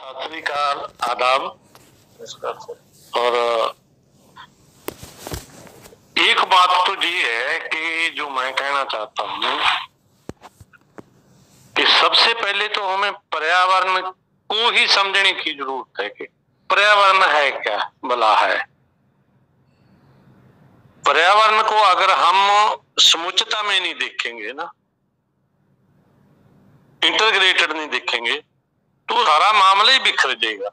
सत श्री अकाल, आदाब। और एक बात तो ये है कि जो मैं कहना चाहता हूँ कि सबसे पहले तो हमें पर्यावरण को ही समझने की जरूरत है कि पर्यावरण है क्या भला है। पर्यावरण को अगर हम समुचिता में नहीं देखेंगे ना, इंटीग्रेटेड नहीं देखेंगे, तो सारा मामला ही बिखर जाएगा।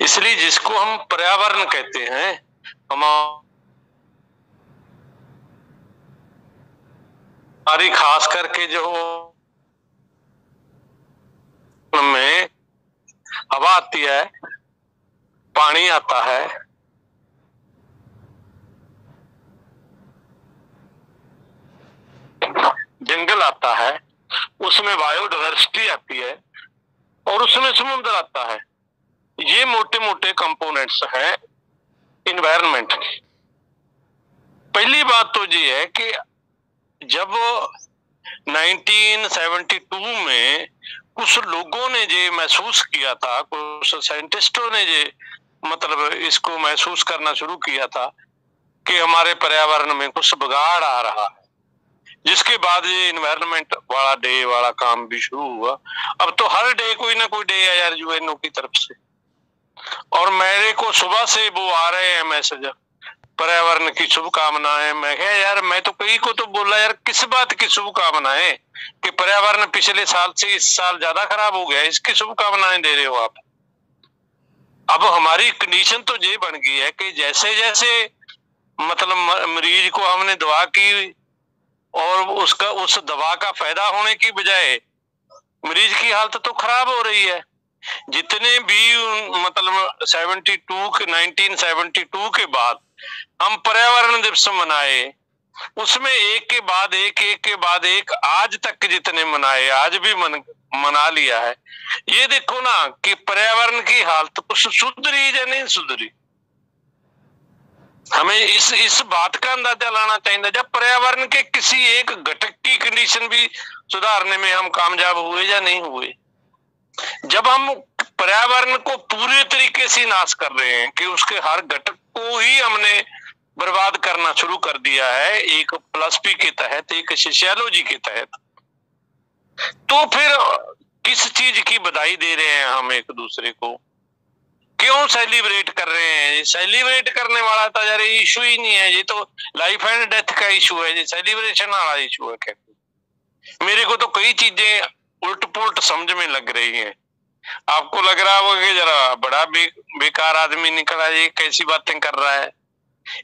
इसलिए जिसको हम पर्यावरण कहते हैं, हमारी खास करके जो में हवा आती है, पानी आता है, जंगल आता है, उसमें बायोडाइवर्सिटी आती है और उसमें समुद्र आता है। ये मोटे मोटे कंपोनेंट्स हैं इन्वायरमेंट की। पहली बात तो ये है कि जब 1972 में कुछ लोगों ने ये महसूस किया था, कुछ साइंटिस्टों ने ये मतलब इसको महसूस करना शुरू किया था कि हमारे पर्यावरण में कुछ बिगाड़ आ रहा है, जिसके बाद ये इन्वायरमेंट वाला डे वाला काम भी शुरू हुआ। अब तो हर डे कोई ना कोई डे है यार यूएनओ की तरफ से, और मेरे को सुबह से वो आ रहे हैं मैसेज, पर्यावरण की शुभकामनाएं। मैं कहा यार, मैं तो कई को तो बोला यार, किस बात की शुभकामनाएं कि पर्यावरण पिछले साल से इस साल ज्यादा खराब हो गया, इसकी शुभकामनाएं दे रहे हो आप। अब हमारी कंडीशन तो ये बन गई है कि जैसे जैसे मतलब मरीज को हमने दवा की और उसका उस दवा का फायदा होने की बजाय मरीज की हालत तो खराब हो रही है। जितने भी मतलब 1972 के बाद हम पर्यावरण दिवस मनाए, उसमें एक के बाद एक आज तक जितने मनाए, आज भी मना लिया है। ये देखो ना कि पर्यावरण की हालत कुछ सुधरी या नहीं सुधरी। हमें इस बात का अंदाजा लाना चाहिए, जब पर्यावरण के किसी एक घटक की कंडीशन भी सुधारने में हम कामयाब हुए या नहीं हुए। जब हम पर्यावरण को पूरे तरीके से नाश कर रहे हैं कि उसके हर घटक को ही हमने बर्बाद करना शुरू कर दिया है, एक फिलॉसफी के तहत, एक सोशियोलॉजी के तहत, तो फिर किस चीज की बधाई दे रहे हैं हम एक दूसरे को? क्यों सेलिब्रेट कर रहे हैं? सेलिब्रेट करने वाला तो यार इशू ही नहीं है, ये तो लाइफ एंड डेथ का इशू है, ये सेलिब्रेशन वाला इशू है। क्या मेरे को तो कई चीजें उल्ट पुलट समझ में लग रही हैं। आपको लग रहा होगा कि जरा बड़ा बेकार आदमी निकला, ये कैसी बातें कर रहा है।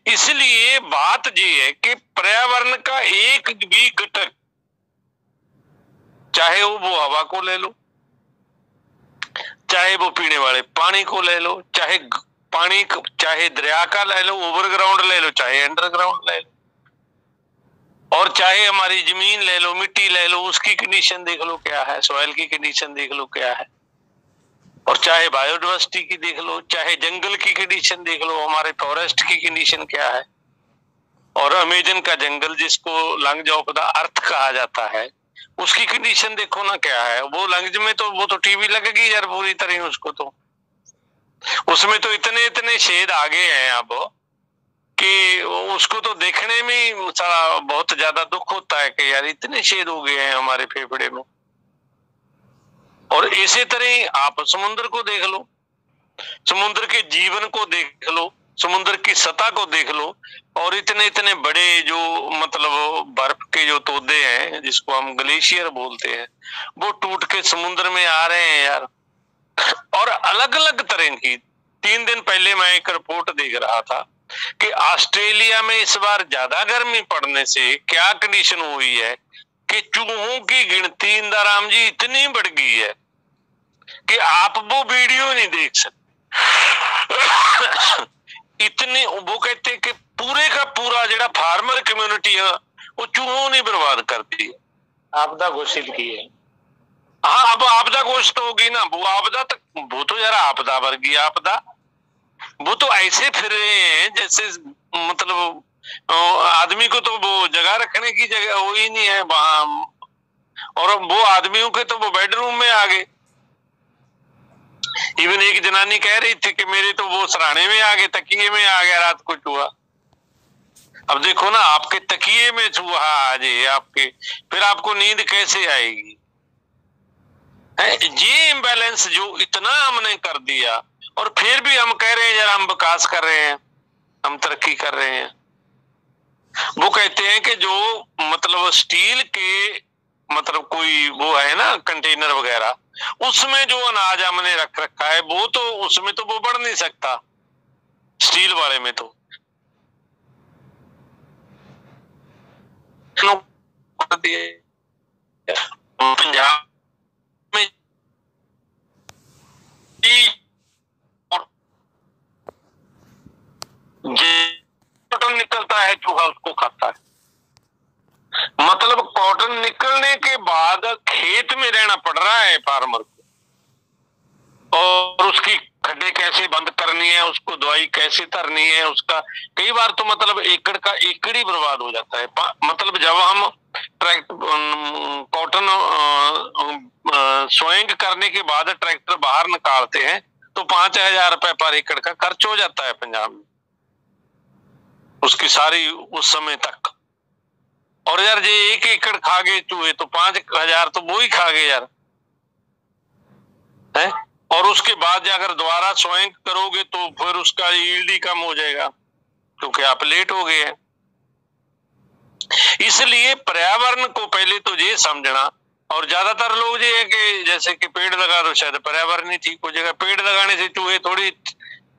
इसलिए बात ये है कि पर्यावरण का एक भी घटक, चाहे वो हवा को ले लो, चाहे वो पीने वाले पानी को ले लो, चाहे दरिया का ले लो, ओवरग्राउंड ले लो, चाहे अंडरग्राउंड ले लो, और चाहे हमारी जमीन ले लो, मिट्टी ले लो, उसकी कंडीशन देख लो क्या है, सॉइल की कंडीशन देख लो क्या है, और चाहे बायोडाइवर्सिटी की देख लो, चाहे जंगल की कंडीशन देख लो, हमारे फॉरेस्ट की कंडीशन क्या है, और अमेजन का जंगल जिसको लंग्स ऑफ द अर्थ कहा जाता है, उसकी कंडीशन देखो ना क्या है। वो लंग्स में तो वो तो टीवी लगेगी यार पूरी तरह उसको, तो उसमें तो इतने इतने शेड आ गए हैं अब कि उसको तो देखने में सारा बहुत ज्यादा दुख होता है कि यार इतने शेड हो गए हैं हमारे फेफड़े में। और इसी तरह आप समुद्र को देख लो, समुद्र के जीवन को देख लो, समुद्र की सतह को देख लो, और इतने इतने बड़े जो मतलब बर्फ के जो तोदे हैं जिसको हम ग्लेशियर बोलते हैं, वो टूट के समुद्र में आ रहे हैं यार। और अलग अलग तरह की, 3 दिन पहले मैं एक रिपोर्ट देख रहा था कि ऑस्ट्रेलिया में इस बार ज्यादा गर्मी पड़ने से क्या कंडीशन हुई है कि चूहों की गिनती इंदिराराम जी इतनी बढ़ गई है कि आप वो वीडियो नहीं देख सकते। इतने वो कहते हैं कि पूरे का पूरा जो फार्मर कम्युनिटी है वो चूहों ने बर्बाद कर दी, आपदा घोषित की है। हाँ, अब आपदा घोषित होगी ना, वो आपदा तक, वो तो जरा आपदा वर्गीय आपदा, वो तो ऐसे फिर रहे हैं जैसे मतलब आदमी को तो वो जगह रखने की जगह वो ही नहीं है वहां, और वो आदमियों के तो वो बेडरूम में आ गए। इवन एक जनानी कह रही थी कि मेरे तो वो सराहने में आ गए, तकिए में आ गया रात को चूहा। अब देखो ना, आपके तकिए में चूहा आ जाए आपके, फिर आपको नींद कैसे आएगी? ये इम्बैलेंस जो इतना हमने कर दिया, और फिर भी हम कह रहे हैं यार हम विकास कर रहे हैं, हम तरक्की कर रहे हैं। वो कहते हैं कि जो मतलब स्टील के मतलब कोई वो है ना कंटेनर वगैरह, उसमें जो अनाज हमने रख रखा है वो तो उसमें तो वो बढ़ नहीं सकता, स्टील वाले में तो पंजाब में कॉटन निकलता है, चूहा उसको खाता है। मतलब कॉटन निकलने के बाद खेत में रहना पड़ रहा है फार्मर को, और उसकी खड्डे कैसे बंद करनी है, उसको दवाई कैसे करनी है, उसका कई बार तो मतलब एकड़ का एकड़ ही बर्बाद हो जाता है। मतलब जब हम कॉटन सोइंग करने के बाद ट्रैक्टर बाहर निकालते हैं तो 5,000 रुपए पर एकड़ का खर्च हो जाता है पंजाब में, उसकी सारी उस समय तक। और यार ये 1 एकड़ खा गए चूहे तो 5,000 तो वो ही खा गए यार, है। और उसके बाद अगर दोबारा सोइंग करोगे तो फिर उसका यील्ड ही कम हो जाएगा क्योंकि आप लेट हो गए हैं। इसलिए पर्यावरण को पहले तो ये समझना, और ज्यादातर लोग ये है कि जैसे कि पेड़ लगा दो शायद पर्यावरण ही ठीक हो जाएगा। पेड़ लगाने से चूहे थोड़ी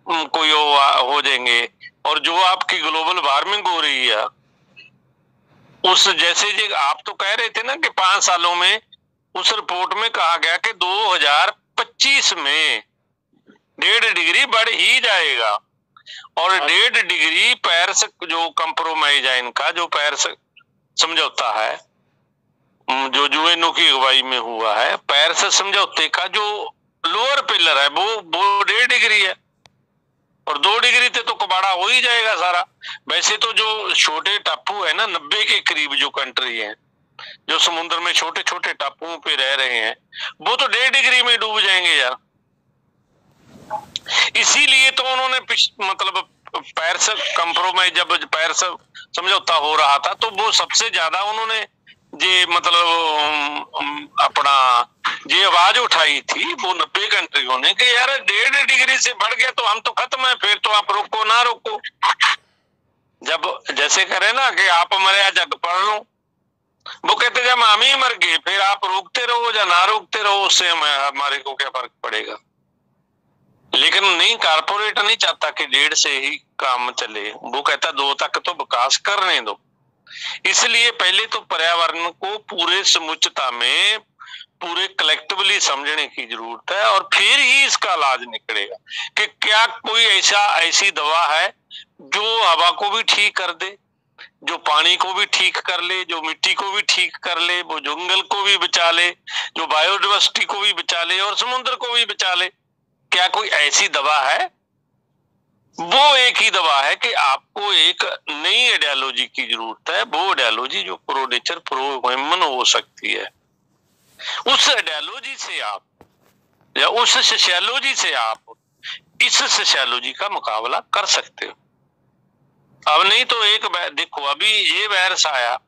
कोई हो जाएंगे। और जो आपकी ग्लोबल वार्मिंग हो रही है उस जैसे जी आप तो कह रहे थे ना कि 5 सालों में, उस रिपोर्ट में कहा गया कि 2025 में 1.5 डिग्री बढ़ ही जाएगा। और 1.5 डिग्री पेरिस जो कंप्रोमाइज है इनका, जो पेरिस समझौता है जो यूएनओ की अगुवाई में हुआ है, पेरिस समझौते का जो लोअर पिलर है वो 1.5 डिग्री है, और 2 डिग्री से तो कबाड़ा हो ही जाएगा सारा। वैसे तो जो छोटे टापू है ना 90 के करीब जो कंट्री है जो समुद्र में छोटे छोटे टापुओं पे रह रहे हैं, वो तो 1.5 डिग्री में डूब जाएंगे यार। इसीलिए तो उन्होंने मतलब पेरिस कंप्रोमाइज, जब पेरिस समझौता हो रहा था तो वो सबसे ज्यादा उन्होंने ये मतलब अपना ये आवाज उठाई थी वो 90 कंट्रियों ने कि यार 1.5 डिग्री से बढ़ गया तो हम तो खत्म है, फिर तो आप रोको ना रोको। जब जैसे करे ना कि आप मरे जग पढ़ लो, वो कहते जब हम ही मर गए फिर आप रोकते रहो या ना रोकते रहो, उससे हमारे को क्या फर्क पड़ेगा। लेकिन नहीं, कारपोरेट नहीं चाहता कि 1.5 से ही काम चले, वो कहता 2 तक तो विकास करने दो। इसलिए पहले तो पर्यावरण को पूरे समुचिता में पूरे कलेक्टिवली समझने की जरूरत है, और फिर ही इसका इलाज निकलेगा कि क्या कोई ऐसी दवा है जो हवा को भी ठीक कर दे, जो पानी को भी ठीक कर ले, जो मिट्टी को भी ठीक कर ले, वो जंगल को भी बचा ले, जो बायोडाइवर्सिटी को भी बचा ले और समुद्र को भी बचा ले। क्या कोई ऐसी दवा है? वो एक ही दवा है कि आपको एक नई आइडियोलॉजी की जरूरत है, वो आइडियोलॉजी जो प्रो नेचर प्रो ह्यूमन हो सकती है। उस आइडियोलॉजी से आप या उस सोशियोलॉजी से आप इस सोशियोलॉजी का मुकाबला कर सकते हो। अब नहीं तो एक देखो अभी ये वायरस आया,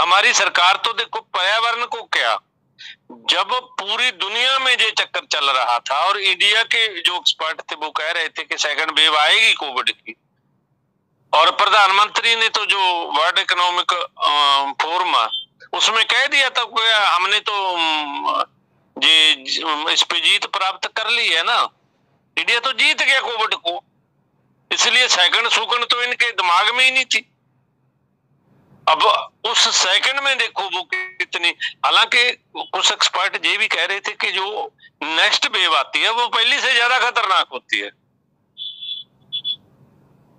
हमारी सरकार तो देखो पर्यावरण को क्या, जब पूरी दुनिया में ये चक्कर चल रहा था और इंडिया के जो एक्सपर्ट थे वो कह रहे थे कि सेकंड वेव आएगी कोविड की, और प्रधानमंत्री ने तो जो वर्ल्ड इकोनॉमिक फोरम उसमें कह दिया था हमने तो ये इस पे जीत प्राप्त कर ली है ना, इंडिया तो जीत गया कोविड को, इसलिए सेकंड सुकंड तो इनके दिमाग में ही नहीं थी। अब उस सेकंड में देखो वो कितनी, हालांकि कुछ एक्सपर्ट ये भी कह रहे थे कि जो नेक्स्ट वेव आती है वो पहली से ज्यादा खतरनाक होती है।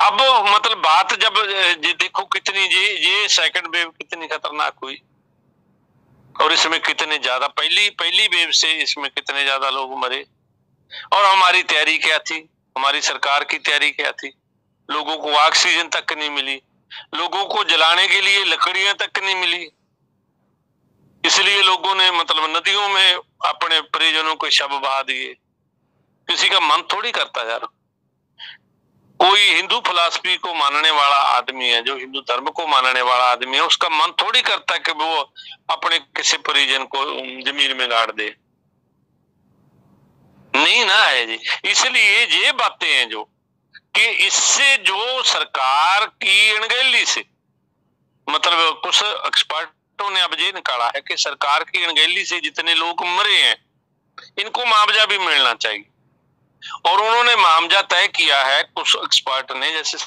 अब मतलब बात जब ये देखो कितनी ये सेकंड वेव कितनी खतरनाक हुई, और इसमें कितने ज्यादा पहली वेव से इसमें कितने ज्यादा लोग मरे, और हमारी तैयारी क्या थी, हमारी सरकार की तैयारी क्या थी, लोगों को ऑक्सीजन तक नहीं मिली, लोगों को जलाने के लिए लकड़ियां तक नहीं मिली, इसलिए लोगों ने मतलब नदियों में अपने परिजनों के शव बहा दिए। किसी का मन थोड़ी करता यार। कोई हिंदू फिलॉसफी को मानने वाला आदमी है, जो हिंदू धर्म को मानने वाला आदमी है, उसका मन थोड़ी करता है कि वो अपने किसी परिजन को जमीन में गाड़ दे, नहीं ना है जी। इसलिए ये बातें हैं जो कि इससे जो सरकार की अनगहली से, मतलब कुछ एक्सपर्टों ने अब ये निकाला है कि सरकार की अनगहली से जितने लोग मरे हैं इनको मुआवजा भी मिलना चाहिए। और उन्होंने मुआवजा तय किया है कुछ एक्सपर्ट ने, जैसे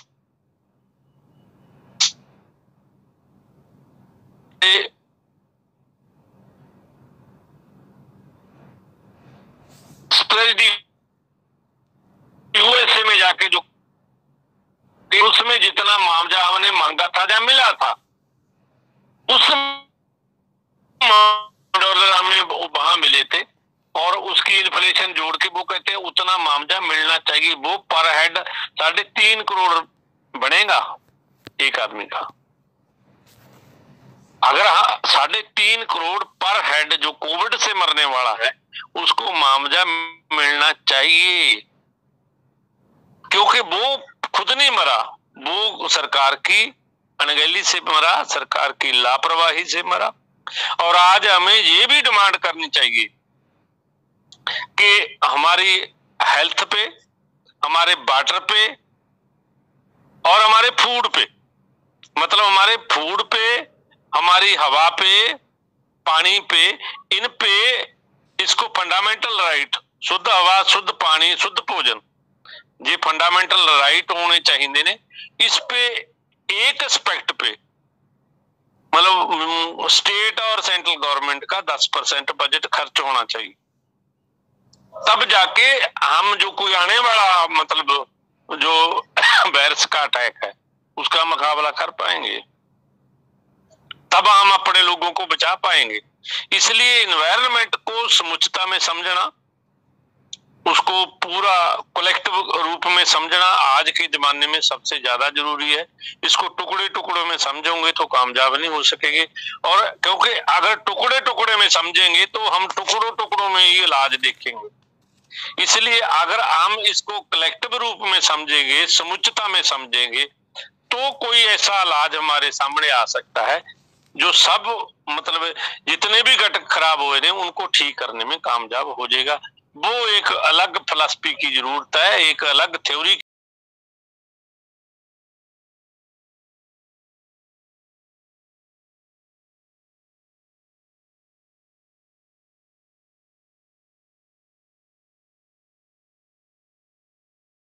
यूएसए में जाके जो उसमें जितना मुआवजा हमने मांगा था या मिला था, उस डॉलर हमें वहां मिले थे, और उसकी इन्फ्लेशन जोड़ के वो कहते हैं उतना मुआवजा मिलना चाहिए। वो पर हेड 3.5 करोड़ बनेगा एक आदमी का। अगर 3.5 करोड़ पर हेड जो कोविड से मरने वाला है उसको मुआवजा मिलना चाहिए, क्योंकि वो खुद नहीं मरा, वो सरकार की अनगहली से मरा, सरकार की लापरवाही से मरा। और आज हमें ये भी डिमांड करनी चाहिए कि हमारी हेल्थ पे, हमारे वाटर पे और हमारे फूड पे, मतलब हमारे फूड पे, हमारी हवा पे, पानी पे, इन पे इसको फंडामेंटल राइट, शुद्ध हवा, शुद्ध पानी, शुद्ध भोजन, ये फंडामेंटल राइट होने चाहिए ने। इस पे एक एस्पेक्ट पे मतलब स्टेट और सेंट्रल गवर्नमेंट का 10% बजट खर्च होना चाहिए, तब जाके हम जो कोई आने वाला मतलब जो वायरस का अटैक है उसका मुकाबला कर पाएंगे, तब हम अपने लोगों को बचा पाएंगे। इसलिए एनवायरनमेंट को समुचितता में समझना, उसको पूरा कलेक्टिव रूप में समझना आज के जमाने में सबसे ज्यादा जरूरी है। इसको टुकड़े टुकड़ों में समझोगे तो कामयाब नहीं हो सकेंगे, और क्योंकि अगर टुकड़े टुकड़े में समझेंगे तो हम टुकड़ों टुकड़ों में ही इलाज देखेंगे। इसलिए अगर हम इसको कलेक्टिव रूप में समझेंगे, समुचितता में समझेंगे, तो कोई ऐसा इलाज हमारे सामने आ सकता है जो सब मतलब जितने भी घटक खराब हुए थे उनको ठीक करने में कामयाब हो जाएगा। वो एक अलग फिलॉसफी की जरूरत है, एक अलग थ्योरी